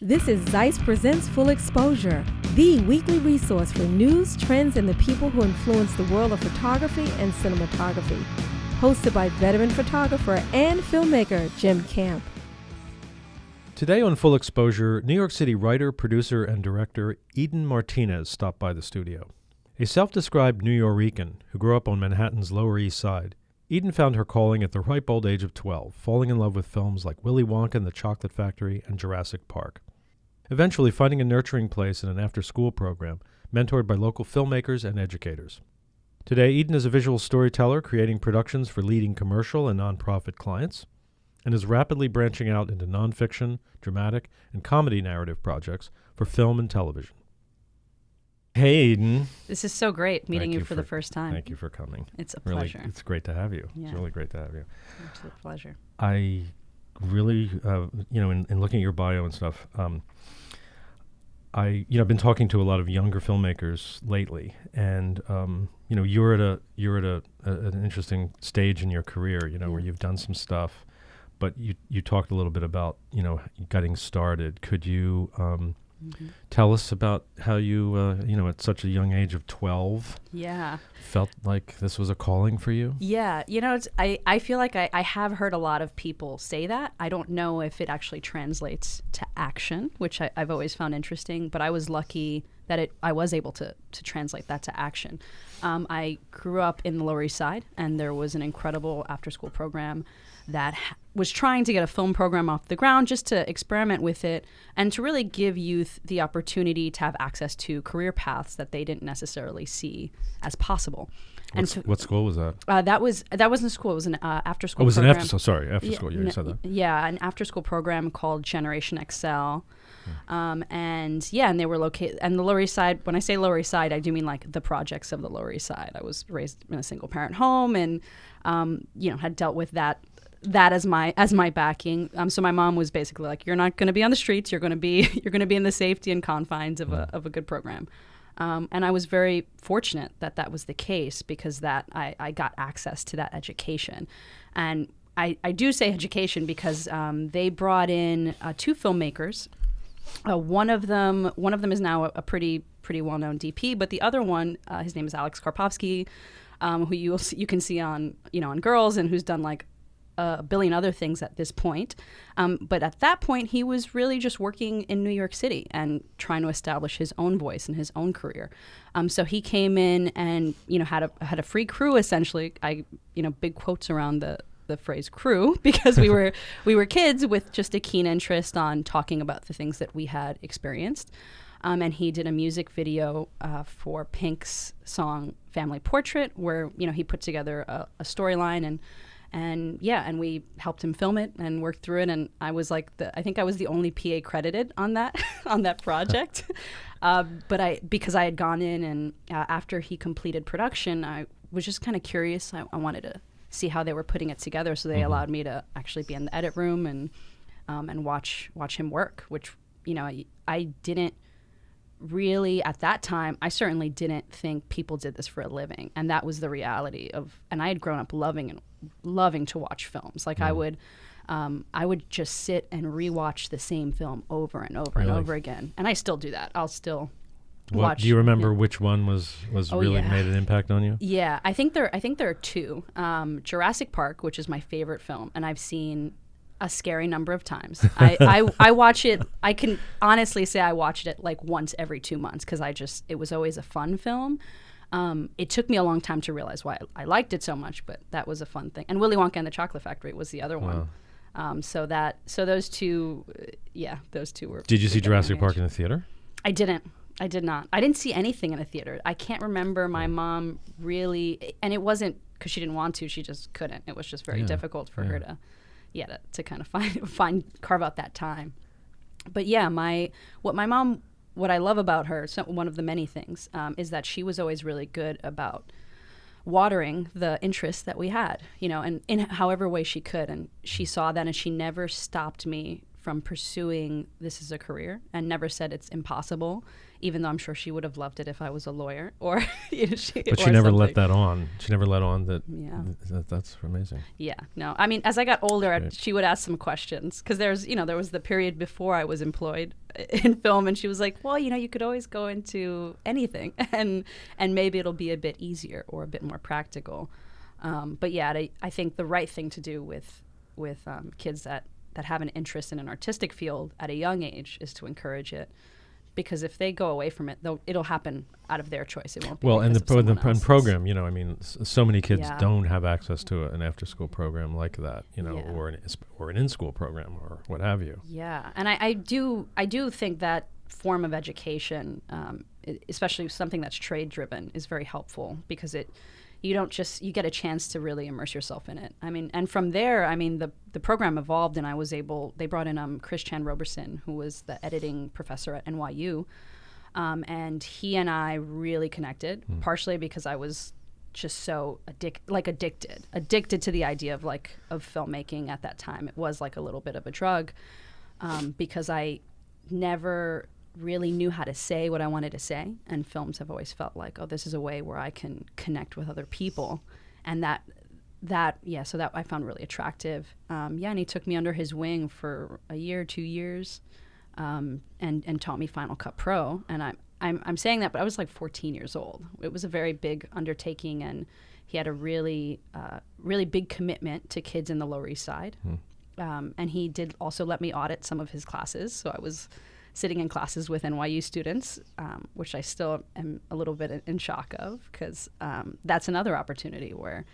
This is ZEISS Presents Full Exposure, the weekly resource for news, trends, and the people who influence the world of photography and cinematography. Hosted by veteran photographer and filmmaker Jim Kamp. Today on Full Exposure, New York City writer, producer, and director Eden Martinez stopped by the studio. A self-described New-Yorican who grew up on Manhattan's Lower East Side, Eden found her calling at the ripe old age of 12, falling in love with films like Willy Wonka and the Chocolate Factory and Jurassic Park. Eventually finding a nurturing place in an after-school program, mentored by local filmmakers and educators. Today, Eden is a visual storyteller creating productions for leading commercial and nonprofit clients, and is rapidly branching out into nonfiction, dramatic, and comedy narrative projects for film and television. Hey, Eden. This is so great meeting you for the first time. Thank you for coming. It's a pleasure. Really, it's great to have you. Yeah. It's really great to have you. Absolute pleasure. I really, in looking at your bio and stuff, I've been talking to a lot of younger filmmakers lately, and you're at an interesting stage in your career, where you've done some stuff, but you talked a little bit about getting started. Could you tell us about how you at such a young age of 12 felt like this was a calling for you? Yeah, I feel like I have heard a lot of people say that. I don't know if it actually translates to action, which I've always found interesting, but I was lucky that I was able to translate that to action. I grew up in the Lower East Side, and there was an incredible after-school program that was trying to get a film program off the ground just to experiment with it and to really give youth the opportunity to have access to career paths that they didn't necessarily see as possible. What school was that? That wasn't school. It was an after-school program. Oh, it was an after school. Yeah, you said that. Yeah, an after-school program called Generation Excel. And they were located, and the Lower East Side, when I say Lower East Side, I do mean like the projects of the Lower East Side. I was raised in a single parent home and, had dealt with that as my backing. So my mom was basically like, you're not going to be on the streets. You're going to be in the safety and confines of a good program. And I was very fortunate that was the case because that I got access to that education. And I do say education because they brought in two filmmakers. One of them is now a pretty well-known DP, but the other one, his name is Alex Karpovsky, who you can see on Girls, and who's done like a billion other things at this point. But at that point, he was really just working in New York City and trying to establish his own voice and his own career. So he came in and had a free crew essentially. Big quotes around the phrase crew because we were kids with just a keen interest on talking about the things that we had experienced. And he did a music video for Pink's song Family Portrait, where he put together a storyline and we helped him film it and work through it. And I was like I think I was the only PA credited on that project. Because I had gone in and after he completed production, I was just kind of curious. I wanted to see how they were putting it together, so they allowed me to actually be in the edit room and watch him work, which I didn't really at that time. I certainly didn't think people did this for a living, and that was the reality of. And I had grown up loving to watch films. Like I would just sit and rewatch the same film over and over and over again, and I still do that. I'll still. Do you remember which one was really made an impact on you? Yeah, I think there are two. Jurassic Park, which is my favorite film, and I've seen a scary number of times. I watch it. I can honestly say I watched it like once every 2 months because it was always a fun film. It took me a long time to realize why I liked it so much, but that was a fun thing. And Willy Wonka and the Chocolate Factory was the other one. So those two were. Did you see Jurassic Park in the theater? I did not. I didn't see anything in a theater. I can't remember my mom really, and it wasn't because she didn't want to. She just couldn't. It was just very difficult for her to kind of carve out that time. But yeah, what I love about her, one of the many things, is that she was always really good about watering the interests that we had, and in however way she could. And she saw that, and she never stopped me from pursuing this as a career, and never said it's impossible, even though I'm sure she would have loved it if I was a lawyer or But she or never something. let that on. She never let on that. Yeah. That's amazing. Yeah, no. I mean, as I got older, Right. she would ask some questions because there was the period before I was employed in film, and she was like, "Well, you could always go into anything, and maybe it'll be a bit easier or a bit more practical." But yeah, I think the right thing to do with kids that have an interest in an artistic field at a young age is to encourage it. Because if they go away from it, it'll happen out of their choice. It won't be. Well, and because of someone else's. program, I mean, so many kids Yeah. don't have access to an after-school program like that, Yeah. or an in-school program or what have you. Yeah, and I do think that form of education, especially something that's trade-driven, is very helpful because you get a chance to really immerse yourself in it. I mean, and from there, I mean, the program evolved, and they brought in Chris Chan Roberson, who was the editing professor at NYU, and he and I really connected, partially because I was just so addicted to the idea of filmmaking at that time. It was like a little bit of a drug, because I never really knew how to say what I wanted to say, and films have always felt like, oh, this is a way where I can connect with other people, and so that I found really attractive. And he took me under his wing for a year, 2 years, and taught me Final Cut Pro. And I'm saying that, but I was like 14 years old. It was a very big undertaking, and he had a really big commitment to kids in the Lower East Side. And he did also let me audit some of his classes, so I was sitting in classes with NYU students, which I still am a little bit in shock of, because that's another opportunity where,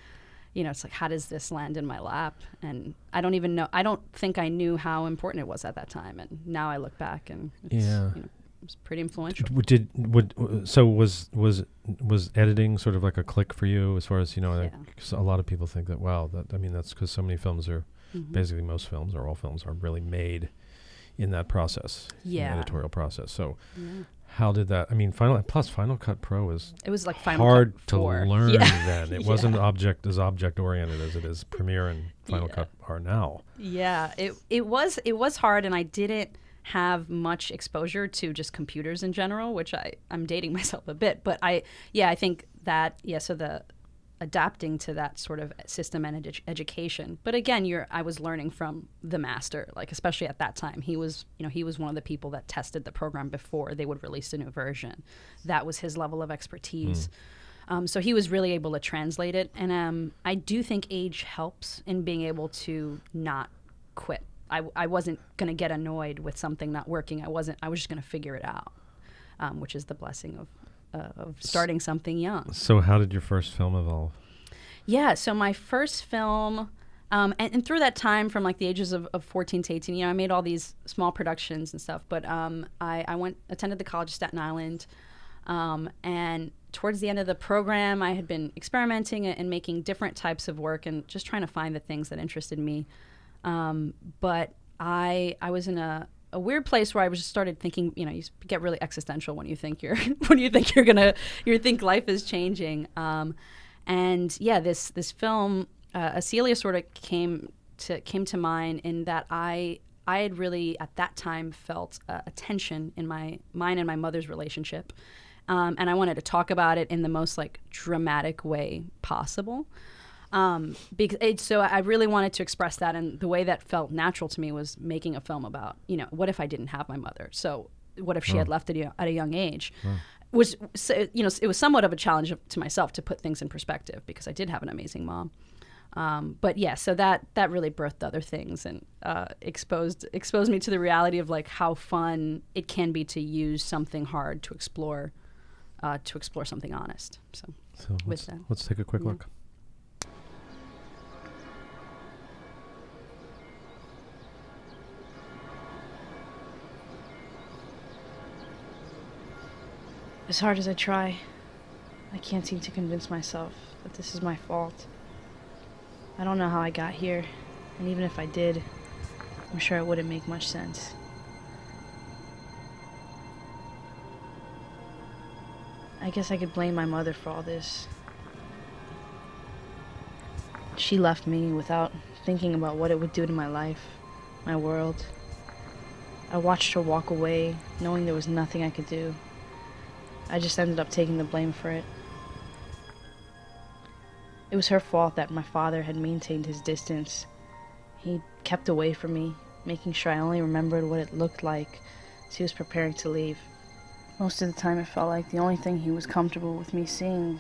it's like, how does this land in my lap? And I don't think I knew how important it was at that time. And now I look back, and it's pretty influential. So was editing sort of like a click for you, as far as, like, 'cause a lot of people think that, wow, that's because so many films are, basically most films or all films are really made in that process, in the editorial process. So how did that, I mean, Final Cut Pro is like Final hard Cut to 4. learn then. It wasn't Yeah. object oriented as it is Premiere and Final Cut are now. Yeah, it was hard, and I didn't have much exposure to just computers in general, which I'm dating myself a bit, but I think that, so the adapting to that sort of system and education. But again, I was learning from the master, like, especially at that time. He was one of the people that tested the program before they would release a new version. That was his level of expertise. So he was really able to translate it. And I do think age helps in being able to not quit. I wasn't going to get annoyed with something not working. I was just going to figure it out, which is the blessing of starting something young. So how did your first film evolve? Yeah, so my first film, and through that time from like the ages of 14 to 18, I made all these small productions and stuff, but I attended the College of Staten Island, and towards the end of the program, I had been experimenting and making different types of work and just trying to find the things that interested me. But I was in a weird place where I just started thinking, you get really existential when you think you think life is changing. And yeah, this film, Celia, sort of came to mind in that I had really at that time felt a tension in mine and my mother's relationship, and I wanted to talk about it in the most like dramatic way possible. So I really wanted to express that, and the way that felt natural to me was making a film about, what if I didn't have my mother? So what if she had left at a young age? It was somewhat of a challenge to myself to put things in perspective, because I did have an amazing mom. But yeah, so that really birthed other things and exposed me to the reality of like how fun it can be to use something hard to explore something honest. So let's take a quick look. As hard as I try, I can't seem to convince myself that this is my fault. I don't know how I got here, and even if I did, I'm sure it wouldn't make much sense. I guess I could blame my mother for all this. She left me without thinking about what it would do to my life, my world. I watched her walk away, knowing there was nothing I could do. I just ended up taking the blame for it. It was her fault that my father had maintained his distance. He kept away from me, making sure I only remembered what it looked like as he was preparing to leave. Most of the time it felt like the only thing he was comfortable with me seeing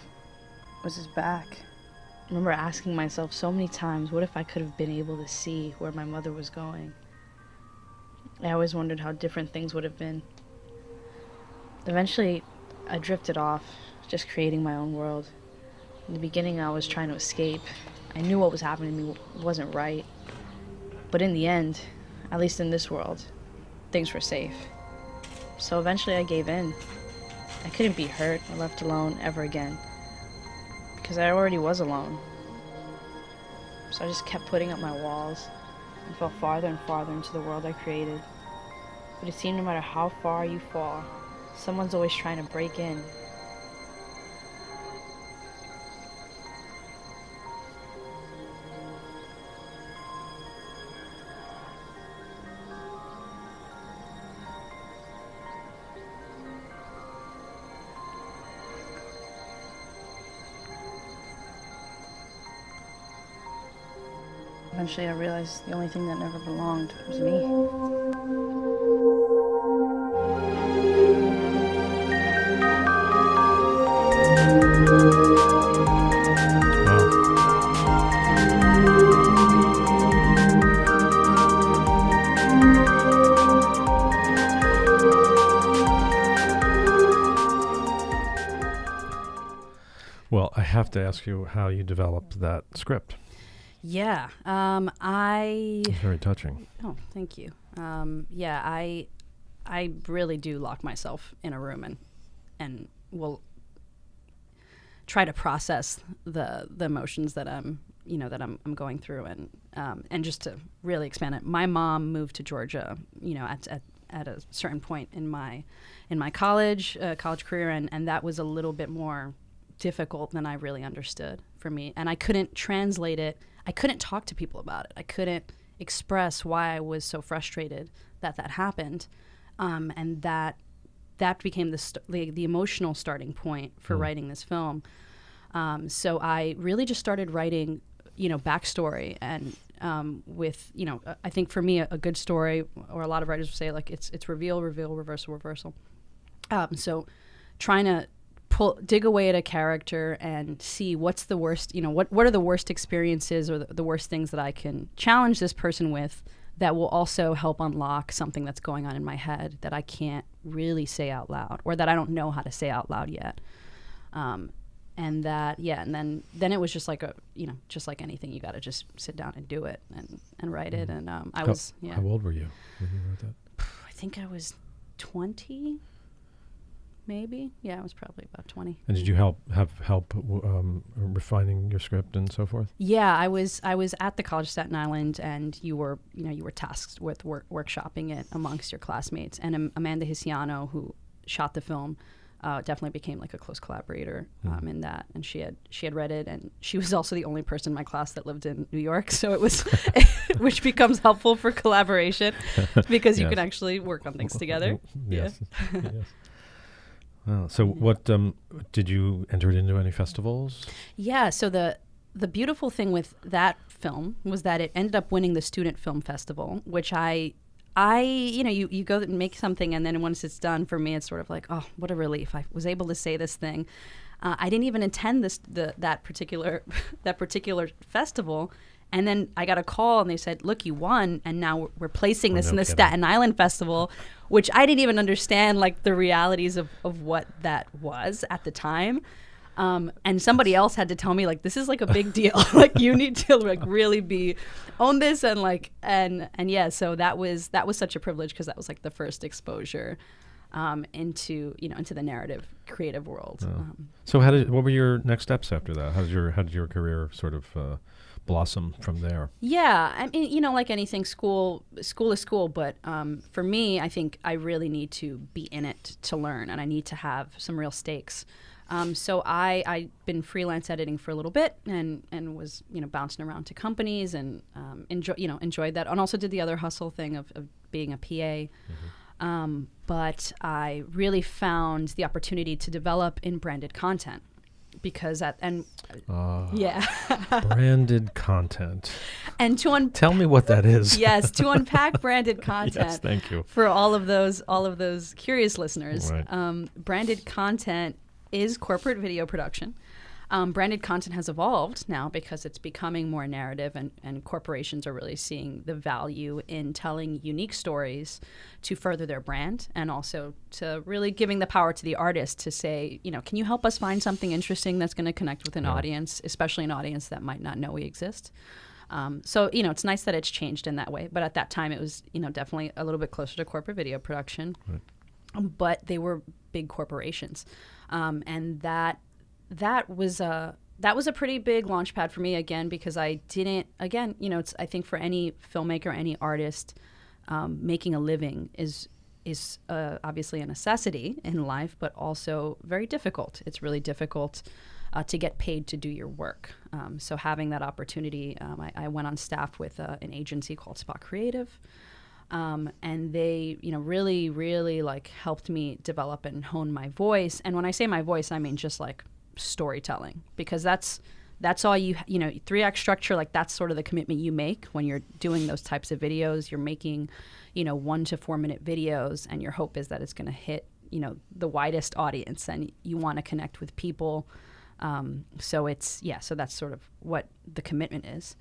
was his back. I remember asking myself so many times, what if I could have been able to see where my mother was going? I always wondered how different things would have been. Eventually, I drifted off, just creating my own world. In the beginning, I was trying to escape. I knew what was happening to me wasn't right. But in the end, at least in this world, things were safe. So eventually I gave in. I couldn't be hurt or left alone ever again, because I already was alone. So I just kept putting up my walls and fell farther and farther into the world I created. But it seemed no matter how far you fall, someone's always trying to break in. Eventually I realized the only thing that never belonged was me. Well, I have to ask you how you developed that script. Yeah. It's very touching. Oh, thank you. Yeah, I really do lock myself in a room and will try to process the emotions that I'm going through, and just to really expand it. My mom moved to Georgia, at a certain point in my college career, and that was a little bit more difficult than I really understood for me, and I couldn't translate it. I couldn't talk to people about it. I couldn't express why I was so frustrated that happened, and that became the emotional starting point for writing this film. So I really just started writing, backstory, and with, I think for me a good story, or a lot of writers would say, like, it's reveal, reversal. So trying to dig away at a character and see what's the worst, what are the worst experiences or the worst things that I can challenge this person with that will also help unlock something that's going on in my head that I can't really say out loud, or that I don't know how to say out loud yet. And then it was just like just like anything, you got to just sit down and do it and write it. And How old were you when you wrote that? I think I was 20. Maybe. Yeah, I was probably about 20. And did you have help refining your script and so forth? Yeah, I was at the College of Staten Island, and you were tasked with workshopping it amongst your classmates. And Amanda Hisiano, who shot the film, definitely became like a close collaborator in that. And she had read it, and she was also the only person in my class that lived in New York. So it was, which becomes helpful for collaboration because you can actually work on things together. Yes. Yeah. Yes. Wow. So what did you enter it into any festivals? Yeah. So the beautiful thing with that film was that it ended up winning the Student Film Festival, which I you go and make something, and then once it's done, for me, it's sort of like, oh, what a relief. I was able to say this thing. I didn't even attend that particular festival. And then I got a call, and they said, look, you won, and now we're placing this in the Staten Island Festival, which I didn't even understand, like, the realities of what that was at the time. And somebody else had to tell me, like, this is like a big deal. Like, you need to like really own this, and like, and yeah, so that was such a privilege, because that was like the first exposure into the narrative creative world. Oh. So what were your next steps after that? How did your career sort of blossom from there? Yeah, I mean, like anything, school is school, but for me, I think I really need to be in it to learn, and I need to have some real stakes. So I've been freelance editing for a little bit, and was bouncing around to companies, and enjoyed that, and also did the other hustle thing of being a PA. But I really found the opportunity to develop in branded content because branded content. And to tell me what that is. Yes, to unpack branded content. Yes, thank you. For all of those curious listeners, Right. Branded content is corporate video production. Branded content has evolved now because it's becoming more narrative, and corporations are really seeing the value in telling unique stories to further their brand, and also to really giving the power to the artist to say, can you help us find something interesting that's going to connect with an audience, especially an audience that might not know we exist. So it's nice that it's changed in that way. But at that time, it was definitely a little bit closer to corporate video production. Right. But they were big corporations, and that was a pretty big launch pad for me again, because I didn't, it's, I think for any filmmaker, any artist, making a living is obviously a necessity in life, but also very difficult. It's really difficult to get paid to do your work. So having that opportunity, I went on staff with an agency called Spot Creative. And they, really, really helped me develop and hone my voice. And when I say my voice, I mean just storytelling, because that's all you 3-act structure, that's sort of the commitment you make when you're doing those types of videos. You're making 1 to 4 minute videos, and your hope is that it's going to hit the widest audience, and you want to connect with people. So that's sort of what the commitment is.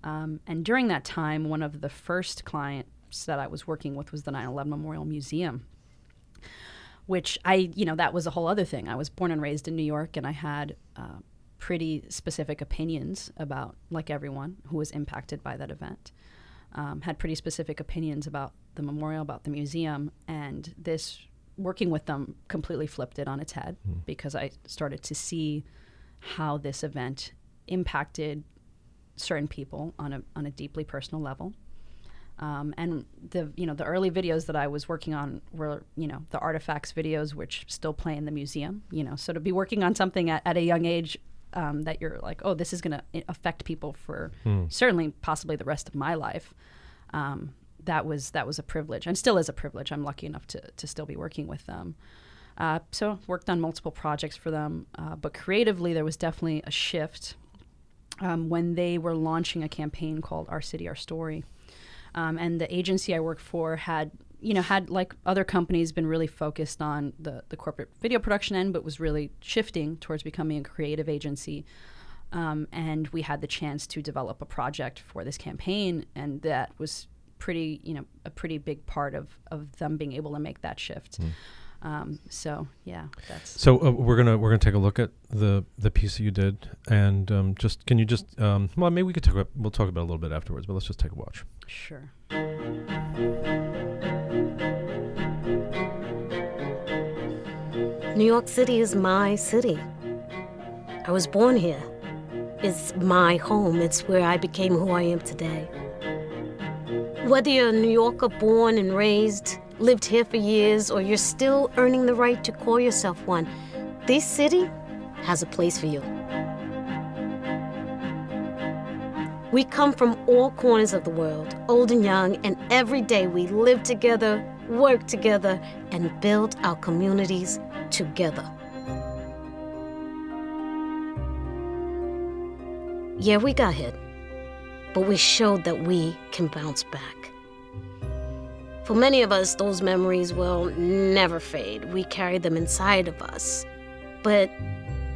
And during that time, one of the first clients that I was working with was the 9/11 Memorial Museum, which that was a whole other thing. I was born and raised in New York, and I had pretty specific opinions about, like everyone who was impacted by that event, had pretty specific opinions about the memorial, about the museum, and this, working with them, completely flipped it on its head, because I started to see how this event impacted certain people on a deeply personal level. And the early videos that I was working on were, the artifacts videos, which still play in the museum, so to be working on something at a young age, that you're like, oh, this is going to affect people for certainly possibly the rest of my life. That was a privilege, and still is a privilege. I'm lucky enough to still be working with them. So worked on multiple projects for them, but creatively there was definitely a shift when they were launching a campaign called Our City, Our Story. And the agency I worked for had like other companies, been really focused on the corporate video production end, but was really shifting towards becoming a creative agency. And we had the chance to develop a project for this campaign, and that was a pretty big part of them being able to make that shift. So yeah, that's. So we're gonna take a look at the piece that you did, and can you maybe we'll talk about it a little bit afterwards, but let's just take a watch. Sure. New York City is my city. I was born here. It's my home. It's where I became who I am today. Whether you're a New Yorker born and raised, lived here for years, or you're still earning the right to call yourself one, this city has a place for you. We come from all corners of the world, old and young, and every day we live together, work together, and build our communities together. Yeah, we got hit, but we showed that we can bounce back. For many of us, those memories will never fade. We carry them inside of us. But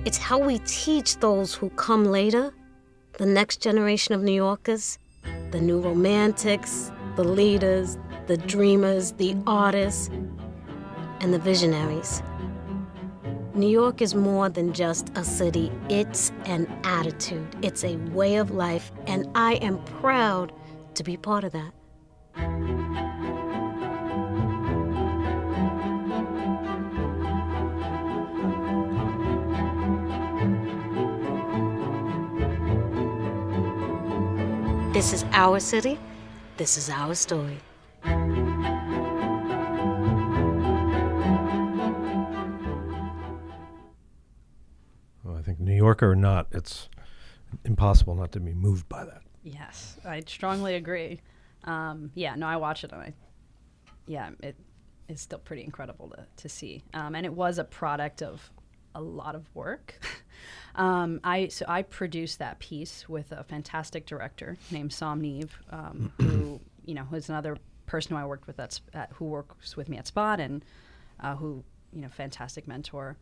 it's how we teach those who come later, the next generation of New Yorkers, the new romantics, the leaders, the dreamers, the artists, and the visionaries. New York is more than just a city. It's an attitude. It's a way of life, and I am proud to be part of that. This is our city. This is our story. Well, I think New Yorker or not, it's impossible not to be moved by that. Yes, I strongly agree. I watch it and it is still pretty incredible to see. And it was a product of a lot of work. I produced that piece with a fantastic director named Sam Neve, who who's another person who I worked with who works with me at Spot, and who fantastic mentor.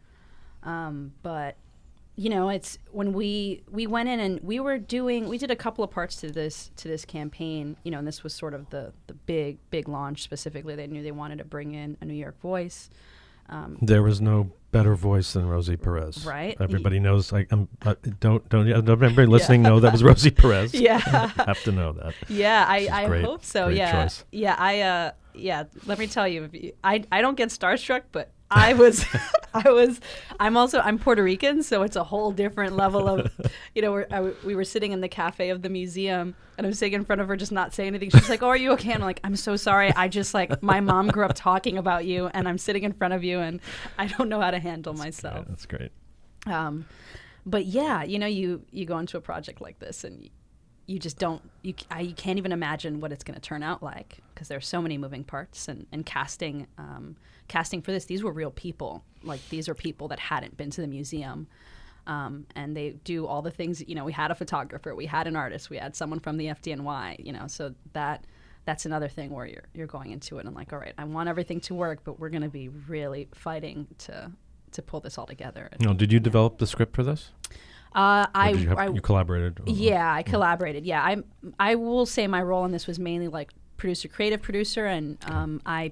But it's when we went in and we did a couple of parts to this campaign, and this was sort of the big launch. Specifically, they knew they wanted to bring in a New York voice. There was no better voice than Rosie Perez. Right. Everybody knows. Don't everybody listening know that was Rosie Perez. Yeah. Have to know that. Yeah, I hope so. Great Yeah. choice. Yeah. Let me tell you, I don't get starstruck, but I'm Puerto Rican, so it's a whole different level of, we were sitting in the cafe of the museum, and I'm sitting in front of her, just not saying anything. She's like, "Oh, are you okay?" And I'm like, "I'm so sorry. I just my mom grew up talking about you, and I'm sitting in front of you, and I don't know how to handle myself." That's great. But yeah, you go into a project like this, and you just don't, you can't even imagine what it's going to turn out like, because there are so many moving parts, and casting for this, these were real people. Like, these are people that hadn't been to the museum. And they do all the things, we had a photographer, we had an artist, we had someone from the FDNY, so that's another thing where you're going into it and like, all right, I want everything to work, but we're going to be really fighting to pull this all together. Did you develop the script for this? You collaborated? Yeah, I collaborated. Yeah, I will say my role in this was mainly like creative producer, and I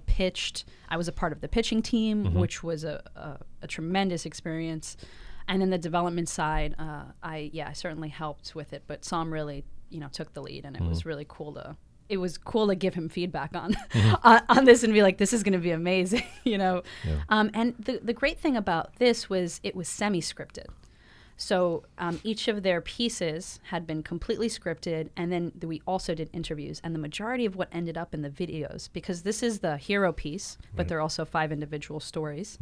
was a part of the pitching team, which was a tremendous experience. And then the development side, I certainly helped with it, but Sam really, took the lead, and it was really cool to give him feedback on on this and be like, this is going to be amazing, Yeah. And the great thing about this was it was semi-scripted. So each of their pieces had been completely scripted, and then we also did interviews. And the majority of what ended up in the videos, because this is the hero piece, but there are also 5 individual stories.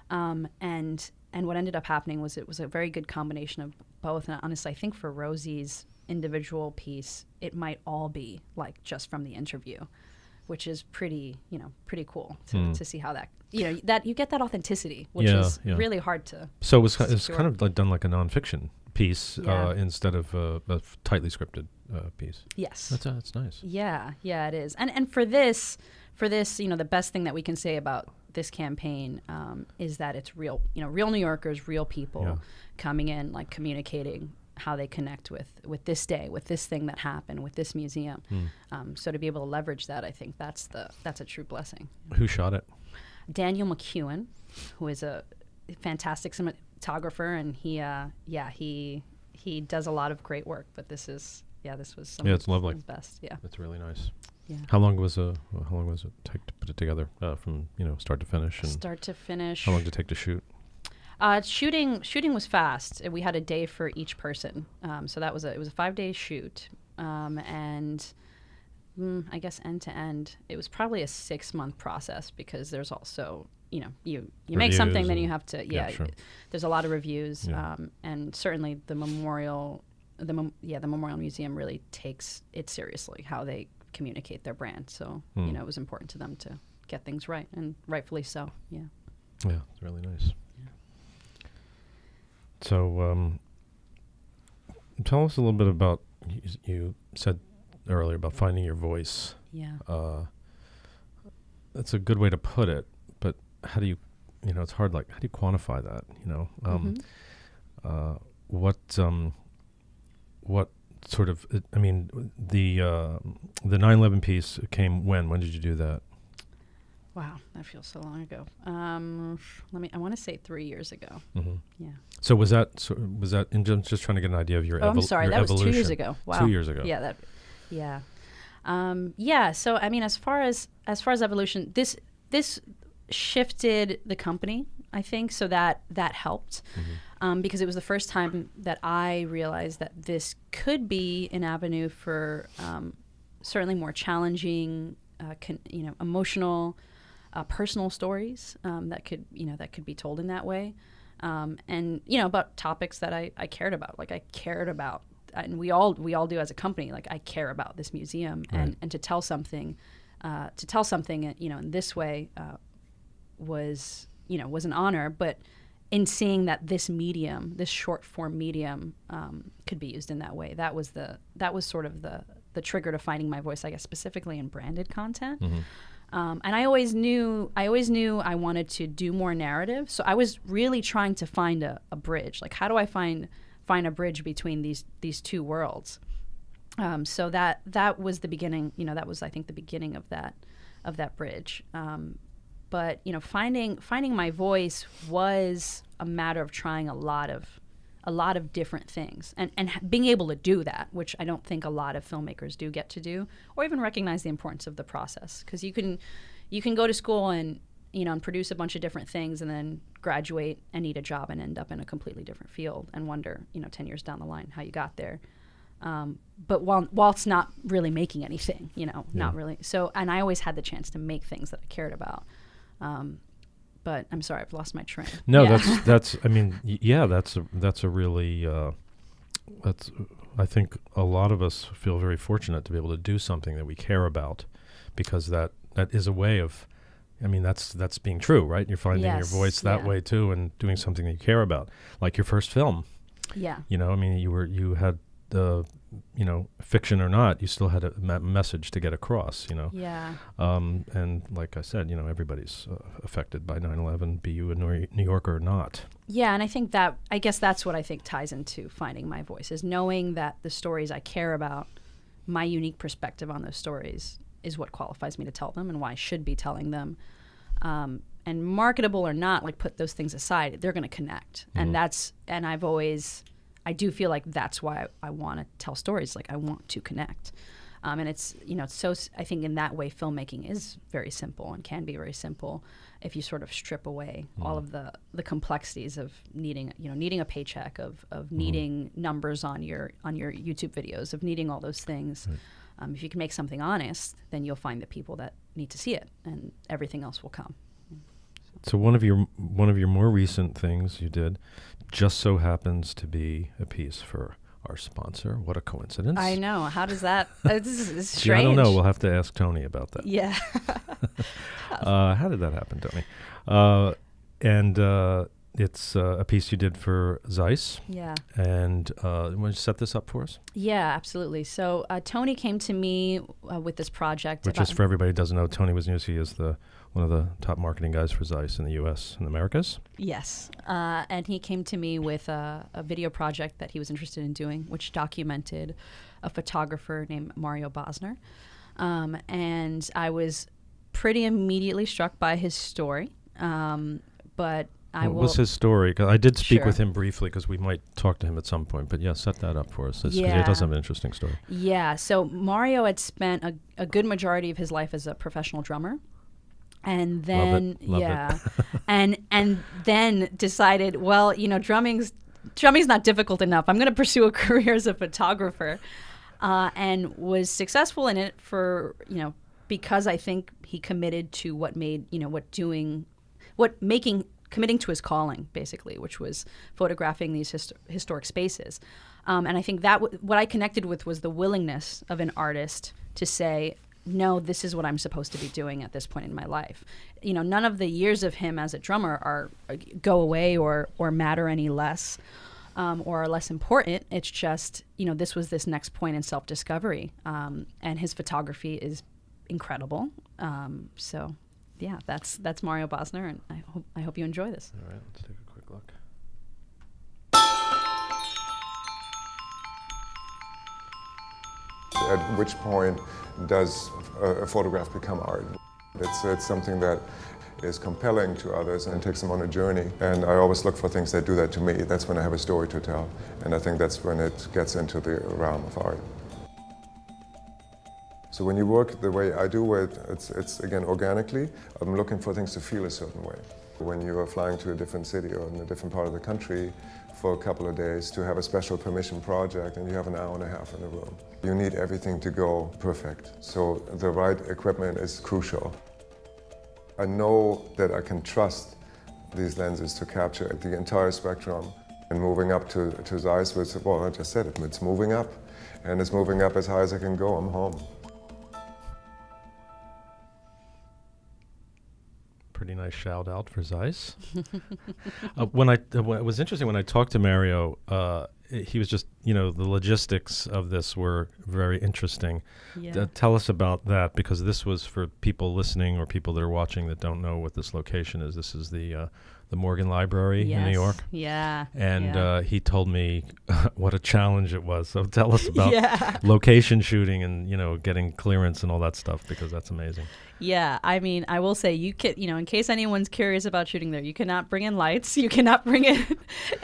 And what ended up happening was it was a very good combination of both. And honestly, I think for Rosie's individual piece, it might all be like just from the interview, which is pretty cool to see how that, that you get that authenticity, which is really hard to. So it's kind of like done like a nonfiction piece instead of a tightly scripted piece. Yes, that's nice. Yeah, it is. And for this, the best thing that we can say about this campaign is that it's real, real New Yorkers, real people coming in, like communicating how they connect with this day, with this thing that happened, with this museum. So to be able to leverage that, I think that's a true blessing. Who shot it? Daniel McEwen, who is a fantastic cinematographer, and he does a lot of great work. But this was some it's lovely. His best. Yeah, it's really nice. Yeah. How long was it take to put it together from start to finish? And start to finish. How long did it take to shoot? Shooting was fast. We had a day for each person, so it was a 5-day shoot, and I guess end to end, it was probably a 6-month process, because there's also you make something, then you have to sure. There's a lot of reviews, and certainly the Memorial Museum really takes it seriously how they communicate their brand. So it was important to them to get things right, and rightfully so. Yeah, it's really nice. So, tell us a little bit about, you said earlier about finding your voice. Yeah. That's a good way to put it, but how do you, it's hard, like, how do you quantify that, what sort of, the 9/11 piece came when? When did you do that? Wow, that feels so long ago. I want to say 3 years ago. Yeah. So was that just trying to get an idea of your evolution? I'm sorry, that was 2 years ago. Wow. 2 years ago. Yeah. So as far as evolution, this shifted the company, I think, so that helped, because it was the first time that I realized that this could be an avenue for certainly more challenging, emotional, personal stories that could be told in that way, and about topics that I cared about. Like, I cared about, and we all do as a company. Like, I care about this museum, right. and to tell something to tell something, in this way was an honor. But in seeing that this medium, this short form medium, could be used in that way, that was sort of the trigger to finding my voice, I guess, specifically in branded content. And I always knew I wanted to do more narrative. So I was really trying to find a bridge. Like, how do I find a bridge between these two worlds? So that was the beginning. That was, I think, the beginning of that bridge. But finding my voice was a matter of trying a lot of different things and being able to do that, which I don't think a lot of filmmakers do get to do, or even recognize the importance of the process. Because you can go to school and produce a bunch of different things and then graduate and need a job and end up in a completely different field and wonder 10 years down the line how you got there. But whilst not really making anything, not really. So, and I always had the chance to make things that I cared about. But I'm sorry, I've lost my train. No, yeah. that's. I mean, yeah, that's a really. That's. I think a lot of us feel very fortunate to be able to do something that we care about, because that is a way of. I mean, that's being true, right? You're finding your voice that way too, and doing something that you care about, like your first film. Yeah. I mean, you had the. Fiction or not, you still had a message to get across, Yeah. And like I said, everybody's affected by 9/11, be you a New Yorker or not. Yeah, and I guess that's what I think ties into finding my voice, is knowing that the stories I care about, my unique perspective on those stories is what qualifies me to tell them and why I should be telling them. And marketable or not, like, put those things aside, they're going to connect. Mm-hmm. And I do feel like that's why I want to tell stories. Like, I want to connect. And it's, so I think in that way, filmmaking is very simple and can be very simple if you sort of strip away all of the complexities of needing a paycheck, of needing numbers on your YouTube videos, of needing all those things. Right. If you can make something honest, then you'll find the people that need to see it, and everything else will come. So one of your more recent things you did just so happens to be a piece for our sponsor. What a coincidence. I know. How does that... this is strange. Yeah, I don't know. We'll have to ask Tony about that. Yeah. How did that happen, Tony? And it's a piece you did for ZEISS. Yeah. And you want to set this up for us? Yeah, absolutely. So Tony came to me with this project. Which is, for everybody who doesn't know, Tony Wisniewski is one of the top marketing guys for ZEISS in the U.S. and the Americas. Yes. And he came to me with a video project that he was interested in doing, which documented a photographer named Mario Bosner. And I was pretty immediately struck by his story. But what was his story? 'Cause I did speak with him briefly, because we might talk to him at some point. But yeah, set that up for us, because he does have an interesting story. Yeah. So Mario had spent a good majority of his life as a professional drummer. And then, Love it. and then decided, well, drumming's not difficult enough. I'm going to pursue a career as a photographer, and was successful in it for, because I think he committed to committing to his calling, basically, which was photographing these historic spaces. And I think that what I connected with was the willingness of an artist to say, no, this is what I'm supposed to be doing at this point in my life. None of the years of him as a drummer go away or matter any less, or are less important. It's just, this was this next point in self-discovery. And his photography is incredible. So yeah, that's Mario Bosner, and I hope you enjoy this. All right, let's take a quick look. At which point does a photograph become art? It's something that is compelling to others and takes them on a journey. And I always look for things that do that to me. That's when I have a story to tell. And I think that's when it gets into the realm of art. So when you work the way I do it, it's again, organically. I'm looking for things to feel a certain way. When you are flying to a different city or in a different part of the country for a couple of days to have a special permission project, and you have an hour and a half in the room, you need everything to go perfect. So the right equipment is crucial. I know that I can trust these lenses to capture the entire spectrum. And moving up to ZEISS was, well, I just said it, it's moving up. And it's moving up as high as I can go, I'm home. pretty nice shout out for ZEISS. When it was interesting when I talked to Mario, he was just, the logistics of this were very interesting. Yeah. Tell us about that, because this was for people listening or people that are watching that don't know what this location is. This is the Morgan Library in New York. Yeah. And he told me what a challenge it was. So tell us about location shooting and, getting clearance and all that stuff, because that's amazing. Yeah, I mean, I will say in case anyone's curious about shooting there, you cannot bring in lights. You cannot bring in,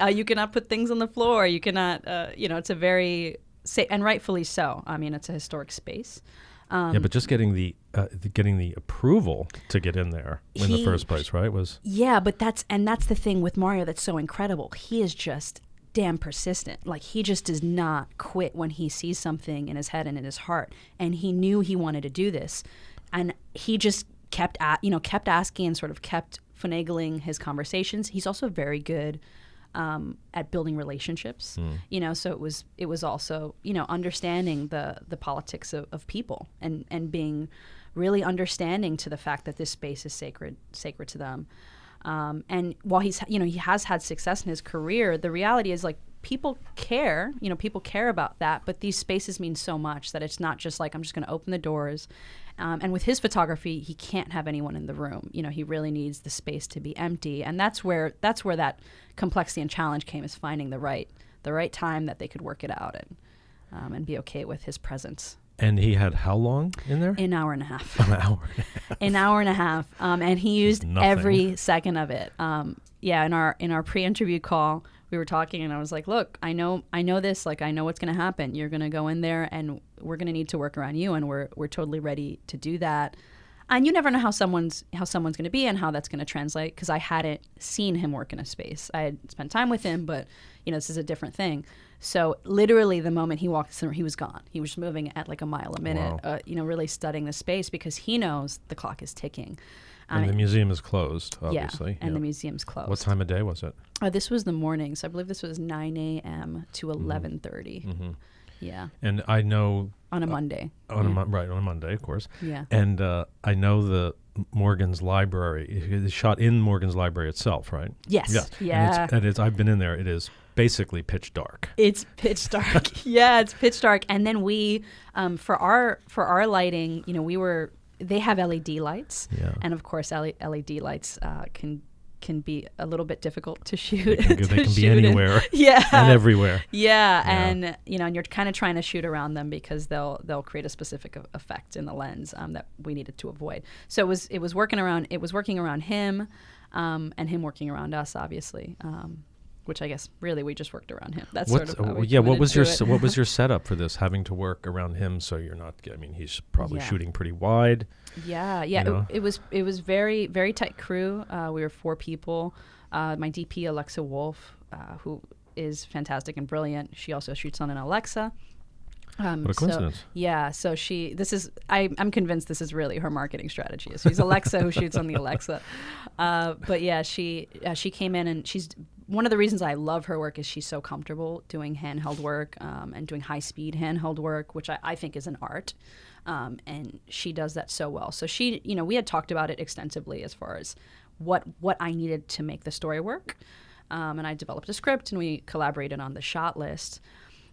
you cannot put things on the floor. You cannot, it's a very safe, and rightfully so. I mean, it's a historic space. But just getting the approval to get in there in the first place, right? But that's the thing with Mario that's so incredible. He is just damn persistent. Like, he just does not quit when he sees something in his head and in his heart, and he knew he wanted to do this. And he just kept asking and sort of kept finagling his conversations. He's also very good at building relationships, so it was also, understanding the politics of people and being really understanding to the fact that this space is sacred to them. And while he has had success in his career, the reality is, like, people care about that, but these spaces mean so much that it's not just like, I'm just going to open the doors. And with his photography, he can't have anyone in the room. He really needs the space to be empty. And that's where that complexity and challenge came, is finding the right time that they could work it out and be okay with his presence. And he had how long in there? An hour and a half. An hour. An hour and a half. And he used every second of it. In our pre-interview call, we were talking, and I was like, look, I know this, like, I know what's going to happen. You're going to go in there, and we're going to need to work around you, and we're totally ready to do that. And you never know how someone's going to be and how that's going to translate, because I hadn't seen him work in a space. I had spent time with him, but this is a different thing. So literally the moment he walked through, he was gone. He was moving at like a mile a minute, wow. Really studying the space, because he knows the clock is ticking. And the museum is closed, obviously. Yeah, and the museum's closed. What time of day was it? This was the morning, so I believe this was 9 a.m. to 11:30. Mm-hmm. Yeah. And I know... On a Monday. On a Monday, of course. Yeah. And I know the Morgan's Library. It's shot in Morgan's Library itself, right? Yes. Yeah. And it's I've been in there. It is basically pitch dark. It's pitch dark. Yeah, it's pitch dark. And then we, for our lighting, they have LED lights, and of course LED lights can be a little bit difficult to shoot. They can be anywhere, and everywhere. Yeah, and and you're kind of trying to shoot around them, because they'll create a specific effect in the lens that we needed to avoid. So it was working around him, and him working around us, obviously. Which I guess really we just worked around him. That's sort of how we what was your setup for this? Having to work around him, so you're not. I mean, he's probably shooting pretty wide. Yeah. It was very, very tight crew. We were 4 people. My DP Alexa Wolf, who is fantastic and brilliant. She also shoots on an Alexa. What a coincidence. I'm convinced this is really her marketing strategy. She's Alexa who shoots on the Alexa. But yeah, she came in, and she's one of the reasons I love her work is she's so comfortable doing handheld work and doing high-speed handheld work, which I think is an art. And she does that so well. So she, we had talked about it extensively as far as what I needed to make the story work. And I developed a script, and we collaborated on the shot list.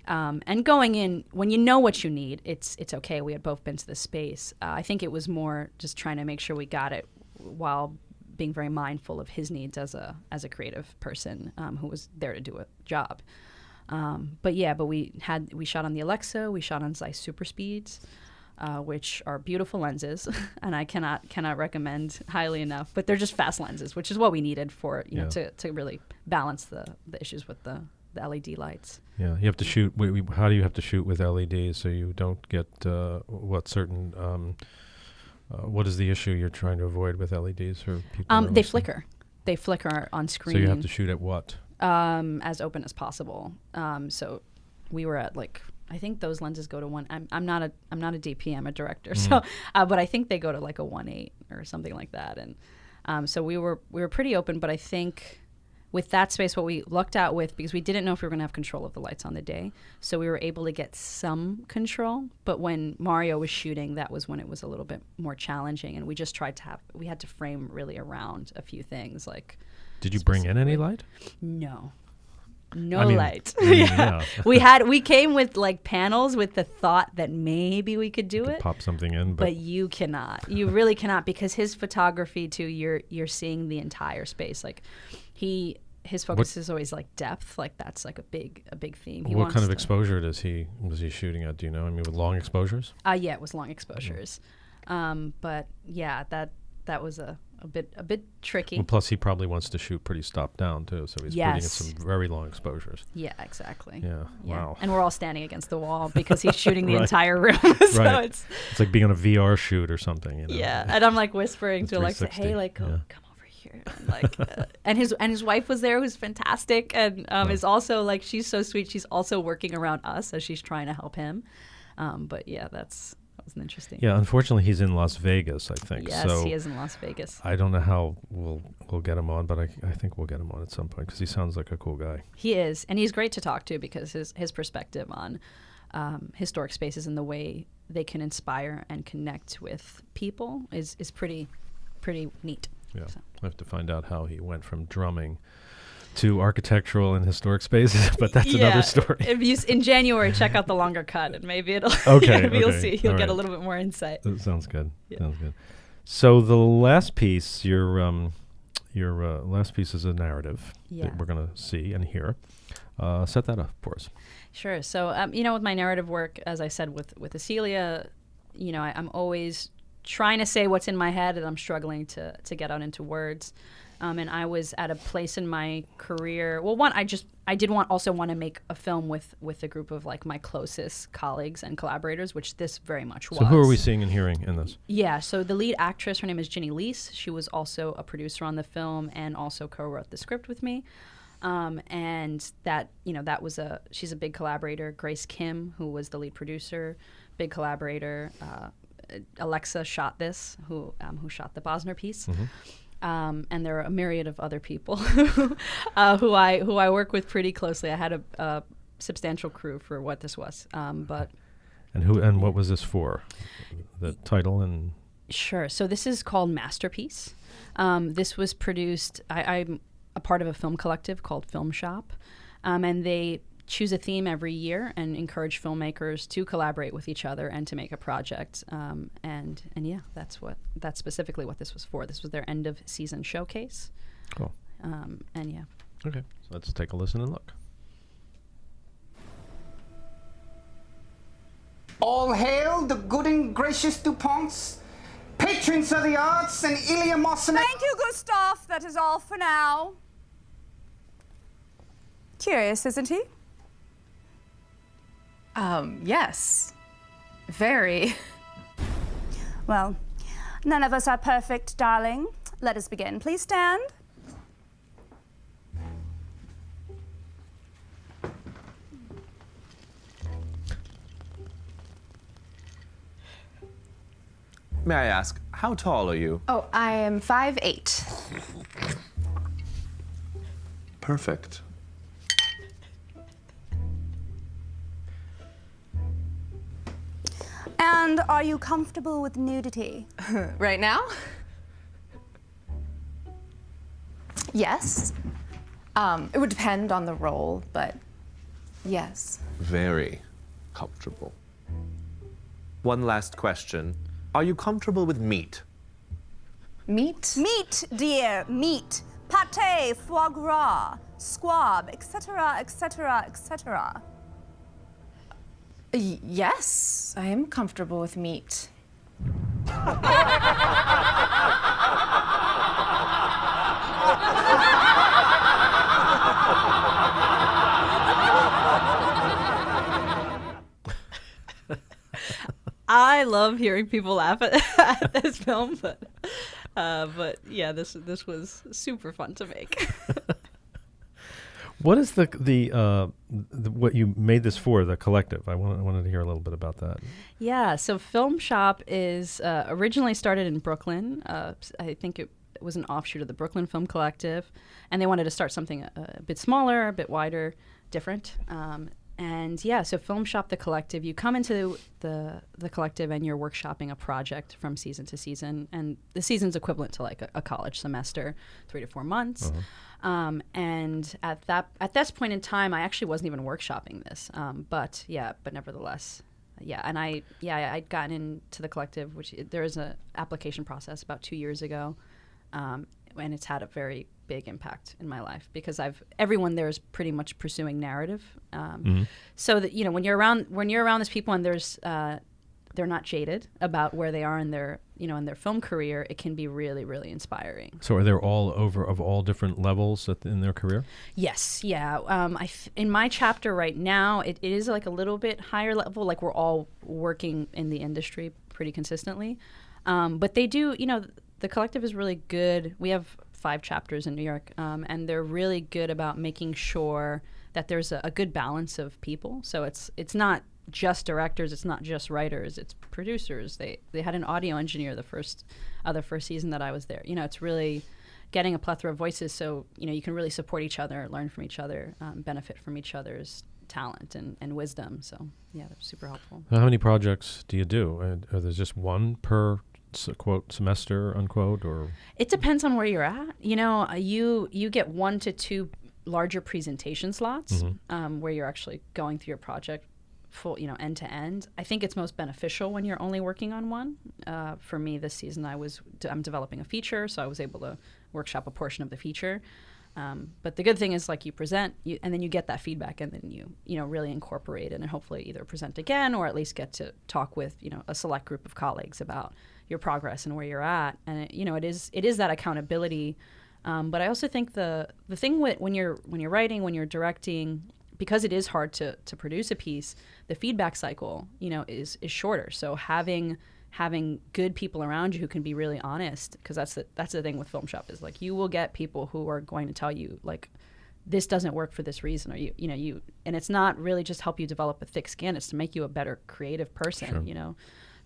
And going in, when you know what you need, it's okay. We had both been to the space. I think it was more just trying to make sure we got it while being very mindful of his needs as a creative person who was there to do a job. But we shot on the Alexa, we shot on ZEISS Super Speeds, which are beautiful lenses, and I cannot recommend highly enough. But they're just fast lenses, which is what we needed for to really balance the issues with the LED lights. Yeah, you have to shoot. How do you have to shoot with LEDs so you don't get what is the issue you're trying to avoid with LEDs for people? They flicker. They flicker on screen. So you have to shoot at what? As open as possible. So we were at I think those lenses go to 1. I'm not a DP. I'm a director. So, but I think they go to like a 1.8 or something like that. And so we were pretty open. But I think with that space, what we looked at because we didn't know if we were going to have control of the lights on the day, so we were able to get some control. But when Mario was shooting, that was when it was a little bit more challenging, and we just we had to frame really around a few things. Like, did you bring in any light? No light. Yeah. we came with like panels with the thought that maybe we could do it, pop something in, but you cannot. You really cannot, because his photography too, you're seeing the entire space. Like his focus is always like depth. Like that's like a big theme. What kind of exposure was he shooting at? Do you know? I mean, with long exposures? Yeah, it was long exposures. But yeah, that was a bit tricky. Well, plus he probably wants to shoot pretty stop down too, so he's putting in some very long exposures. Yeah, exactly. Yeah. Wow. And we're all standing against the wall because he's shooting the entire room. So right. it's like being on a VR shoot or something. You know? Yeah, and I'm like whispering to Alexa, "Hey, like, come over here." And like, and his wife was there, who's fantastic, and is also like, she's so sweet. She's also working around us as she's trying to help him. But yeah, that was an interesting. Yeah, unfortunately, he's in Las Vegas, I think. Yes, so he is in Las Vegas. I don't know how we'll get him on, but I think we'll get him on at some point because he sounds like a cool guy. He is, and he's great to talk to because his perspective on historic spaces and the way they can inspire and connect with people is pretty neat. Yeah, so. I have to find out how he went from drumming to architectural and historic spaces, but that's another story. In January, check out the longer cut, and maybe it'll. Okay, you'll see. You'll All get right. a little bit more insight. That sounds good. Yeah. Sounds good. So the last piece, your last piece is a narrative that we're going to see and hear. Set that up for us. Sure. So, with my narrative work, as I said with Acelia, I'm always trying to say what's in my head, and I'm struggling to get out into words. And I was at a place in my career. Well, I did want to make a film with a group of like my closest colleagues and collaborators, which this very much was. So who are we seeing and hearing in this? Yeah, so the lead actress, her name is Ginny Leese. She was also a producer on the film and also co-wrote the script with me. And she's a big collaborator. Grace Kim, who was the lead producer, big collaborator. Alexa shot this, who shot the Bosner piece. Mm-hmm. And there are a myriad of other people who I work with pretty closely. I had a substantial crew for what this was. And what was this for? The title and Sure. So this is called Masterpiece. This was produced. I'm a part of a film collective called Film Shop, and they choose a theme every year and encourage filmmakers to collaborate with each other and to make a project. And yeah, that's specifically what this was for. This was their end of season showcase. Cool. And yeah. Okay, so let's take a listen and look. All hail the good and gracious DuPonts, patrons of the arts, and Ilya Mossman. Thank you, Gustav. That is all for now. Curious, isn't he? Yes. Very. Well, none of us are perfect, darling. Let us begin. Please stand. May I ask, how tall are you? Oh, I am 5'8". Perfect. And are you comfortable with nudity? Right now? Yes. It would depend on the role, but yes. Very comfortable. One last question. Are you comfortable with meat? Meat? Meat, dear, meat. Pâté, foie gras, squab, etc., etc., etc. Yes, I am comfortable with meat. I love hearing people laugh at this film, but yeah, this was super fun to make. What is the what you made this for, the collective? I wanted to hear a little bit about that. Yeah, so Film Shop is originally started in Brooklyn. I think was an offshoot of the Brooklyn Film Collective, and they wanted to start something a bit smaller, a bit wider, different. And yeah, so Film Shop the Collective, you come into the collective and you're workshopping a project from season to season, and the season's equivalent to like a college semester, 3 to 4 months. And at this point in time, I actually wasn't even workshopping this, but nevertheless, and I'd gotten into the collective, which there is an application process about 2 years ago, and it's had a very big impact in my life because everyone there is pretty much pursuing narrative. So that when you're around these people and they're not jaded about where they are in their in their film career, it can be really, really inspiring. So are they all of all different levels in their career? Yes, yeah. In my chapter right now, it is like a little bit higher level. Like we're all working in the industry pretty consistently, but they do. The collective is really good. We have 5 chapters in New York, and they're really good about making sure that there's a good balance of people. So it's not just directors, it's not just writers, it's producers. They had an audio engineer the first season that I was there. It's really getting a plethora of voices, so you can really support each other, learn from each other, benefit from each other's talent and wisdom. So yeah, that's super helpful. Now, how many projects do you do? Are there just one per quote semester unquote, or it depends on where you're at. You get 1 to 2 larger presentation slots where you're actually going through your project full, end to end. I think it's most beneficial when you're only working on one. For me this season, I'm developing a feature, so I was able to workshop a portion of the feature. But the good thing is, like, you present, and then you get that feedback, and then you really incorporate it, and hopefully either present again or at least get to talk with a select group of colleagues about your progress and where you're at. And it is that accountability. But I also think the thing when you're writing, when you're directing, because it is hard to produce a piece, the feedback cycle is shorter. So having good people around you who can be really honest, because that's the thing with Film Shop is, like, you will get people who are going to tell you, like, this doesn't work for this reason, or and it's not really just help you develop a thick skin, it's to make you a better creative person. Sure.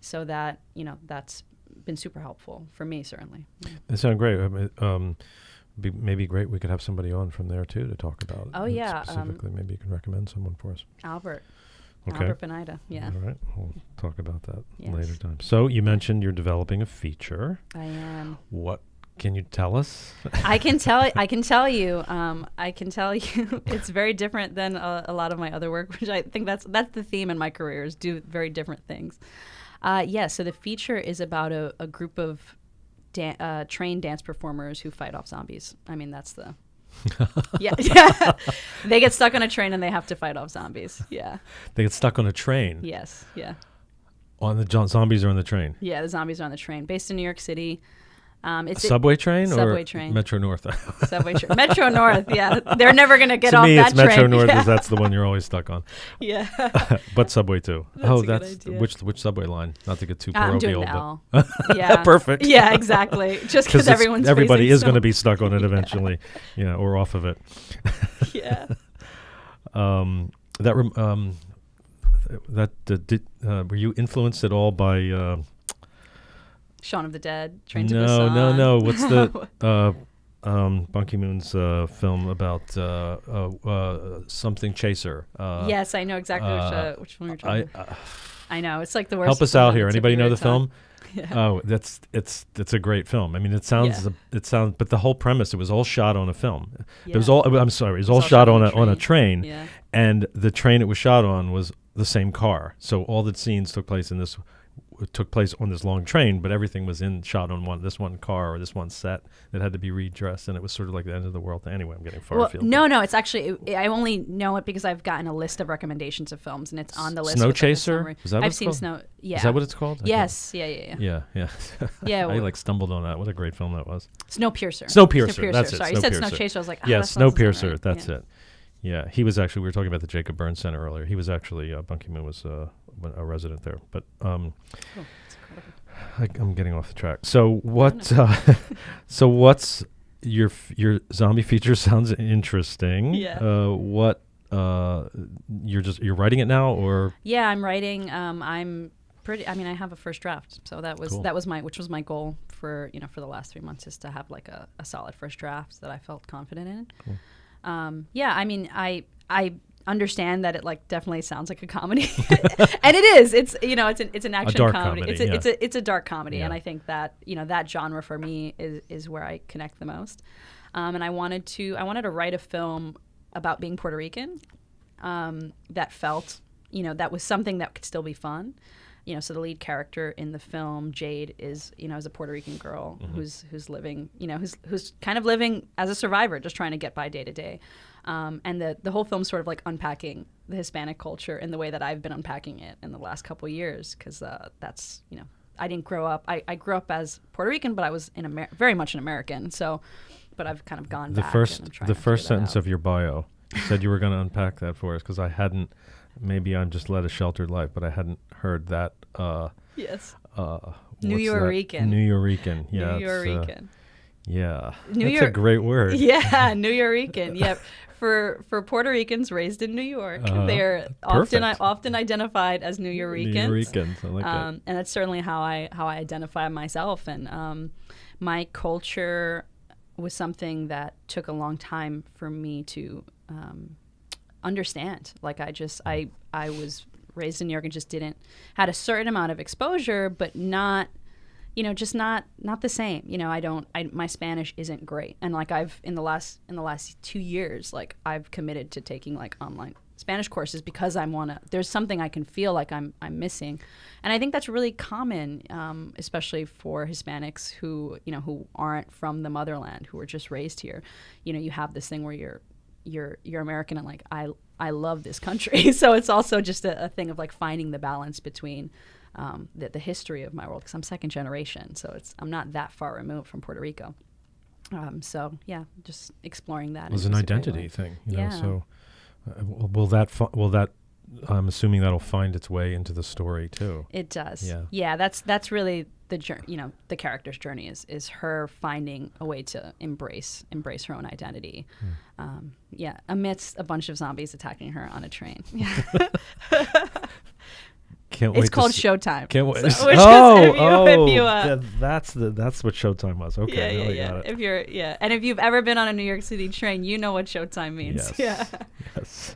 So that that's been super helpful for me, certainly. They sound great. Maybe great. We could have somebody on from there too to talk about it. Oh yeah, specifically. Maybe you can recommend someone for us. Albert. Okay. Albert Benida. Yeah. All right. We'll talk about that Yes. later time. So you mentioned you're developing a feature. I am. What can you tell us? I can tell you. It's very different than a lot of my other work, which I think that's the theme in my career, is do very different things. So the feature is about a group of trained dance performers who fight off zombies. I mean, that's the... yeah. They get stuck on a train and they have to fight off zombies. Yeah. They get stuck on a train? Yes. Yeah. Zombies are on the train? Yeah, the zombies are on the train. Based in New York City. It's a subway train subway or train. Metro North? Subway train. Metro North, yeah. They're never going to get off that train. To me, it's Metro North, because that's the one you're always stuck on. Yeah. But subway too. That's which subway line? Not to get too I'm parochial. doing L. But Yeah. Perfect. Yeah, exactly. Just because everybody is going to be stuck on it eventually, or off of it. Yeah. Were you influenced at all by? Shaun of the Dead, Train to Busan. No. What's the Ban Ki-moon's film about something Chaser? Yes, I know exactly which one you're talking about. I know, it's like the worst. Help us out here. Anybody know the film? Yeah. Oh, it's a great film. I mean, it sounds, but the whole premise, it was all shot on a film. Yeah. It was all. I'm sorry, it was all shot on a train, yeah. And the train it was shot on was the same car. So all the scenes took place on this long train, but everything was shot on this one car or this one set that had to be redressed, and it was sort of like the end of the world. Anyway, I'm getting far afield. No, it's actually, I only know it because I've gotten a list of recommendations of films, and it's on the list. Snow Chaser? Is that what I've it's seen called? Snow. Yeah. Is that what it's called? Yes. Yeah. Yeah. I stumbled on that. What a great film that was. Snowpiercer. That's it. Sorry, you said Snow Chaser. I was like, yes, Snowpiercer. Right. That's it. Yeah, he was actually. We were talking about the Jacob Burns Center earlier. He was actually Ban Ki-moon was a resident there, but. I'm getting off the track. So what? What's your zombie feature? Sounds interesting. Yeah. You're writing it now, or? Yeah, I'm writing. I'm I mean, I have a first draft, so Cool. that was my goal for for the last 3 months, is to have like a solid first draft that I felt confident in. Cool. Yeah, I mean, I understand that it like definitely sounds like a comedy, and it is. It's it's an action dark comedy. comedy, It's a dark comedy, Yeah. and I think that that genre for me is where I connect the most. And I wanted to write a film about being Puerto Rican, that felt that was something that could still be fun. So the lead character in the film, Jade, is a Puerto Rican girl who's living, who's kind of living as a survivor, just trying to get by day to day. And the whole film's sort of like unpacking the Hispanic culture in the way that I've been unpacking it in the last couple of years, because that's I didn't grow up. I grew up as Puerto Rican, but I was very much an American. So, but I've kind of gone back. The first sentence of your bio, you said you were going to unpack that for us, because I hadn't. Maybe I'm just led a sheltered life, but I hadn't heard that. Yes. New-Yorican. New-Yorican. Yeah. New-Yorican. Yeah. That's a great word. Yeah, New-Yorican. Yep. For Puerto Ricans raised in New York, they're often identified as New-Yoricans. New-Yoricans. I like it. And that's certainly how I identify myself. And my culture was something that took a long time for me to understand. Like I was raised in New York and just had a certain amount of exposure, but not just not the same. My Spanish isn't great, and like in the last 2 years, like I've committed to taking like online Spanish courses, because there's something I can feel like I'm missing. And I think that's really common, especially for Hispanics who aren't from the motherland, who were just raised here. You have this thing where you're American and like I love this country. So it's also just a thing of like finding the balance between the history of my world, because I'm second generation, so I'm not that far removed from Puerto Rico. So yeah, just exploring that. It was an identity thing, So will that I'm assuming that'll find its way into the story too. It does. Yeah. Yeah. That's really the journey. The character's journey is her finding a way to embrace her own identity. Yeah, amidst a bunch of zombies attacking her on a train. Can't wait. It's called Showtime. Can't wait. That's what Showtime was. Okay. Yeah. Got it. And if you've ever been on a New York City train, you know what Showtime means. Yes. Yes.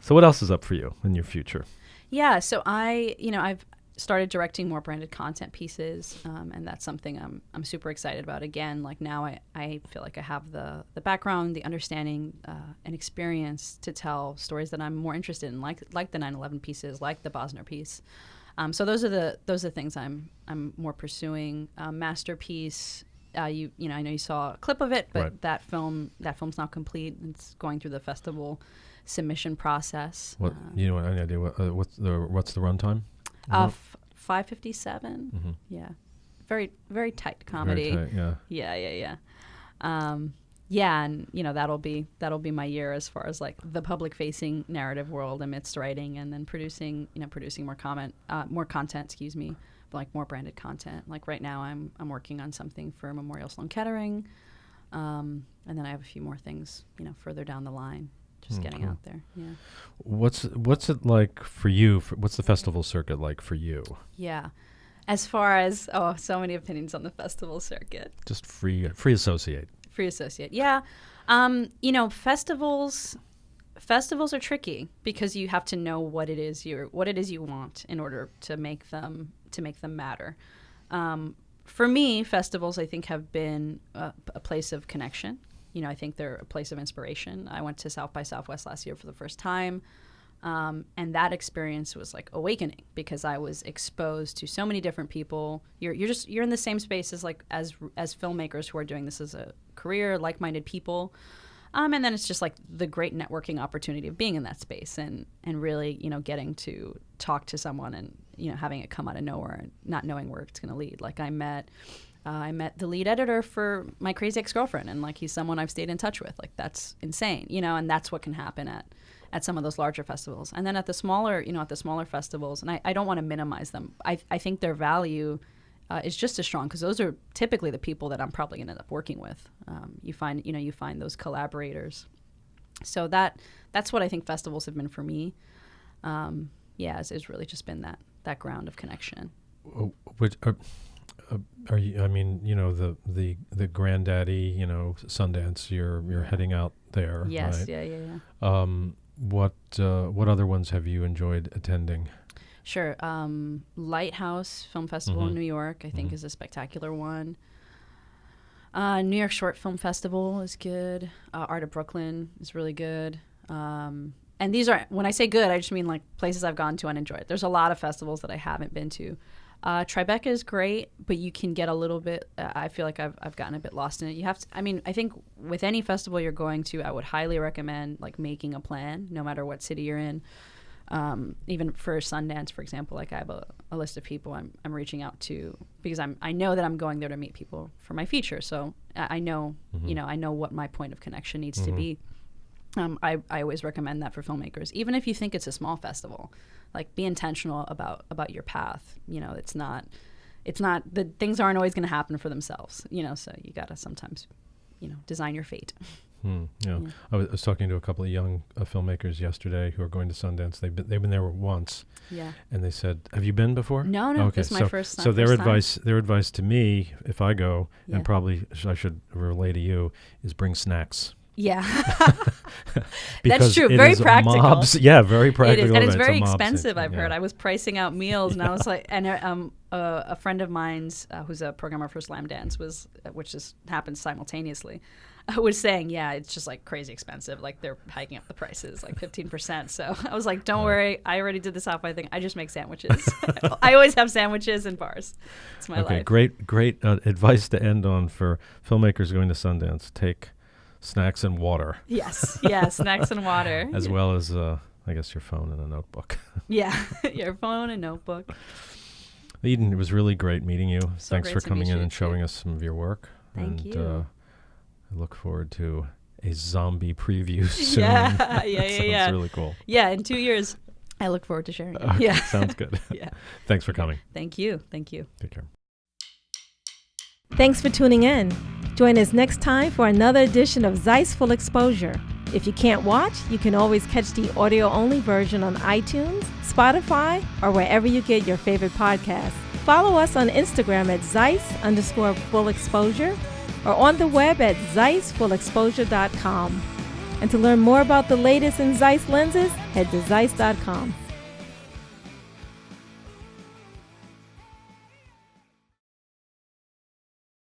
So what else is up for you in your future? Yeah. So I've started directing more branded content pieces, and that's something I'm super excited about. Again, like now I feel like I have the background, the understanding, and experience to tell stories that I'm more interested in, like the 9/11 pieces, like the Bosner piece. So those are the things I'm more pursuing. Masterpiece. I know you saw a clip of it, but right. that film's now complete. It's going through the festival submission process. What any idea what's the runtime? 5:57. Mm-hmm. Yeah, very very tight comedy. Very tight, yeah. Yeah. And that'll be my year as far as like the public facing narrative world amidst writing, and then producing more content. Excuse me, like more branded content. Like right now, I'm working on something for Memorial Sloan Kettering, and then I have a few more things further down the line. Just getting cool. out there. Yeah. What's it like for you? What's the festival circuit like for you? Yeah. As far as so many opinions on the festival circuit. Just free associate. Free associate. Yeah. Festivals are tricky because you have to know what it is you want in order to make them matter. For me, festivals I think have been a place of connection. I think they're a place of inspiration. I went to South by Southwest last year for the first time, and that experience was like awakening because I was exposed to so many different people. You're in the same space as filmmakers who are doing this as a career, like-minded people, and then it's just like the great networking opportunity of being in that space and really getting to talk to someone and having it come out of nowhere and not knowing where it's going to lead. Like I met the lead editor for My Crazy Ex-Girlfriend, and like he's someone I've stayed in touch with. Like that's insane, and that's what can happen at some of those larger festivals. And then at the smaller festivals, and I don't want to minimize them. I think their value is just as strong because those are typically the people that I'm probably going to end up working with. You find those collaborators. So that's what I think festivals have been for me. It's really just been that ground of connection. Which are you? I mean, you know, the granddaddy, you know, Sundance. You're heading out there. Yes. Right? Yeah. What other ones have you enjoyed attending? Sure. Lighthouse Film Festival in New York, I think, is a spectacular one. New York Short Film Festival is good. Art of Brooklyn is really good. And these are, when I say good, I just mean like places I've gone to and enjoyed. There's a lot of festivals that I haven't been to. Tribeca is great, but you can get a little bit, I feel like I've gotten a bit lost in it. You have to, I mean, I think with any festival you're going to, I would highly recommend like making a plan, no matter what city you're in. Even for Sundance, for example, like I have a list of people I'm reaching out to because I know that I'm going there to meet people for my feature. So I know, you know, I know what my point of connection needs to be. I always recommend that for filmmakers, even if you think it's a small festival, like be intentional about your path. You know, it's not the things aren't always going to happen for themselves, you know, so you got to sometimes, you know, design your fate. Yeah. I was talking to a couple of young filmmakers yesterday who are going to Sundance. They've been there once. Yeah. And they said, "Have you been before?" No. Okay, this is my first time. So their advice to me, if I go, and probably I should relay to you, is bring snacks. Yeah. That's true. Very practical. Very practical. It is. And it's very expensive, I've heard. I was pricing out meals and I was like, and a friend of mine's who's a programmer for Slam Dance which just happens simultaneously, was saying, yeah, it's just like crazy expensive. Like they're hiking up the prices like 15%. So I was like, don't worry. I already did this halfway thing. I just make sandwiches. I always have sandwiches and bars. It's my life. Great advice to end on for filmmakers going to Sundance. Take snacks and water. Yes, snacks and water. As well as, I guess, your phone and a notebook. Yeah, your phone and notebook. Eden, it was really great meeting you. So Thanks for coming in and showing us some of your work. Thank you. I look forward to a zombie preview soon. Yeah. Sounds really cool. Yeah, in 2 years, I look forward to sharing it. Okay, Yeah. Sounds good. Yeah. Thanks for coming. Thank you. Take care. Thanks for tuning in. Join us next time for another edition of ZEISS Full Exposure. If you can't watch, you can always catch the audio-only version on iTunes, Spotify, or wherever you get your favorite podcasts. Follow us on Instagram at ZEISS_Full Exposure or on the web at ZEISSFullExposure.com. And to learn more about the latest in ZEISS lenses, head to ZEISS.com.